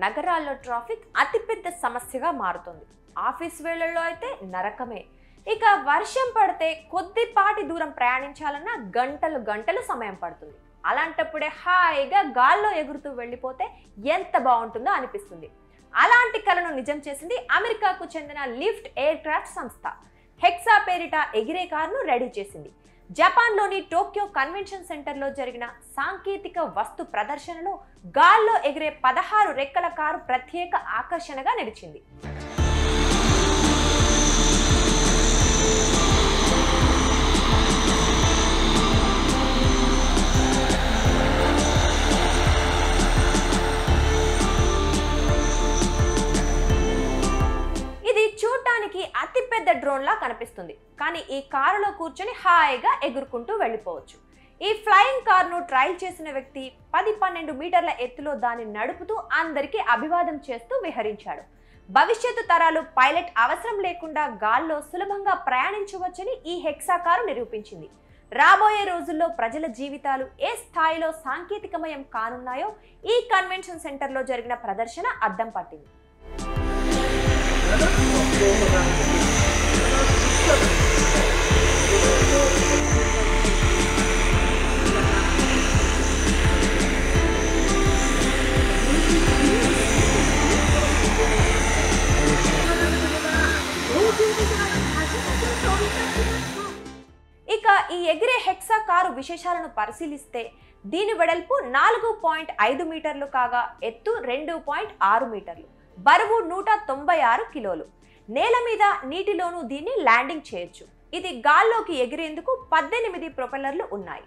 నగరాల్లో ట్రాఫిక్ అతిపెద్ద సమస్యగా మారుతుంది. ఆఫీస్ వేళల్లో అయితే నరకమే. ఇక వర్షం పడితే కొద్దిపాటి దూరం ప్రయాణించాలన్నా గంటలు సమయం పడుతుంది. అలాంటప్పుడే హాయిగా గాల్లో ఎగురుతూ వెళ్ళిపోతే ఎంత బాగుంటుందో అనిపిస్తుంది. అలాంటి కలను నిజం చేసింది అమెరికాకు చెందిన లిఫ్ట్ ఎయిర్ క్రాఫ్ట్ సంస్థ. హెక్సా పేరిట ఎగిరే కారును రెడీ చేసింది. జపాన్లోని టోక్యో కన్వెన్షన్ సెంటర్లో జరిగిన సాంకేతిక వస్తు ప్రదర్శనలో గాల్లో ఎగిరే 16 రెక్కల కారు ప్రత్యేక ఆకర్షణగా నిలిచింది. చూడటానికి అతిపెద్ద డ్రోన్ లా కనిపిస్తుంది, కానీ ఈ కారులో కూర్చొని హాయిగా ఎగురుకుంటూ వెళ్ళిపోవచ్చు. ఈ ఫ్లయింగ్ కారును ట్రయల్ చేసిన వ్యక్తి 10-12 మీటర్ల ఎత్తులో దాన్ని నడుపుతూ అందరికీ అభివాదం చేస్తూ విహరించాడు. భవిష్యత్తు తరాలు పైలట్ అవసరం లేకుండా గాల్లో సులభంగా ప్రయాణించవచ్చని ఈ హెక్సా కారు నిరూపించింది. రాబోయే రోజుల్లో ప్రజల జీవితాలు ఏ స్థాయిలో సాంకేతికమయం కానున్నాయో ఈ కన్వెన్షన్ సెంటర్లో జరిగిన ప్రదర్శన అద్దం పట్టింది. ఇక ఈ ఎగిరే హెక్సా కారు విశేషాలను పరిశీలిస్తే దీని వెడల్పు 4.5 మీటర్లు కాగా ఎత్తు 2.6 మీటర్లు, బరువు 196 కిలోలు. నేల మీద నీటిలోనూ దీన్ని ల్యాండింగ్ చేయొచ్చు. ఇది గాల్లోకి ఎగిరేందుకు 18 ప్రొపెల్లర్లు ఉన్నాయి.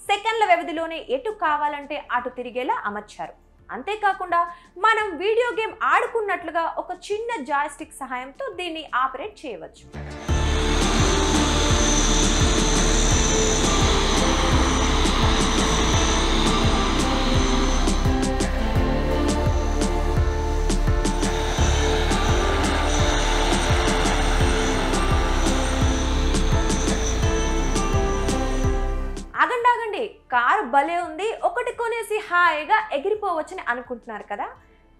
సెకండ్ల వ్యవధిలోనే ఎటు కావాలంటే అటు తిరిగేలా అమర్చారు. అంతేకాకుండా మనం వీడియో గేమ్ ఆడుకున్నట్లుగా ఒక చిన్న జాయ్స్టిక్ సహాయంతో దీన్ని ఆపరేట్ చేయవచ్చు. కారు భలే ఉంది, ఒకటి కొనేసి హాయిగా ఎగిరిపోవచ్చని అనుకుంటున్నారు కదా,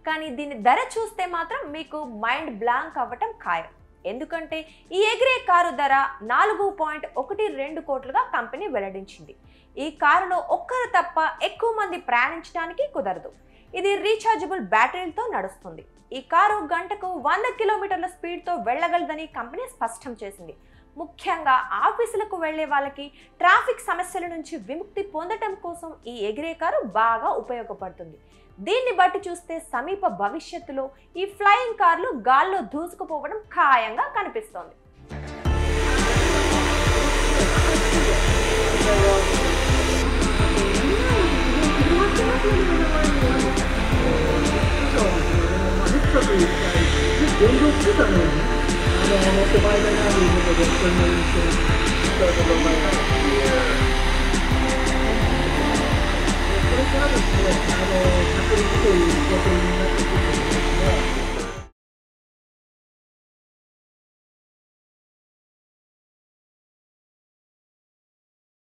కానీ దీని ధర చూస్తే మాత్రం మీకు మైండ్ బ్లాంక్ అవ్వటం ఖాయం. ఎందుకంటే ఈ ఎగిరే కారు ధర 4.12 కోట్లుగా కంపెనీ వెల్లడించింది. ఈ కారులో ఒక్కరు తప్ప ఎక్కువ మంది ప్రయాణించడానికి కుదరదు. ఇది రీఛార్జబుల్ బ్యాటరీలతో నడుస్తుంది. ఈ కారు గంటకు 100 కిలోమీటర్ల స్పీడ్తో వెళ్ళగలదని కంపెనీ స్పష్టం చేసింది. ముఖ్యంగా ఆఫీసులకు వెళ్లే వాళ్ళకి ట్రాఫిక్ సమస్యల నుంచి విముక్తి పొందటం కోసం ఈ ఎగిరే కారు బాగా ఉపయోగపడుతుంది. దీన్ని బట్టి చూస్తే సమీప భవిష్యత్తులో ఈ ఫ్లయింగ్ కార్లు గాల్లో దూసుకుపోవడం ఖాయంగా కనిపిస్తోంది.これからですね、着陸ということになって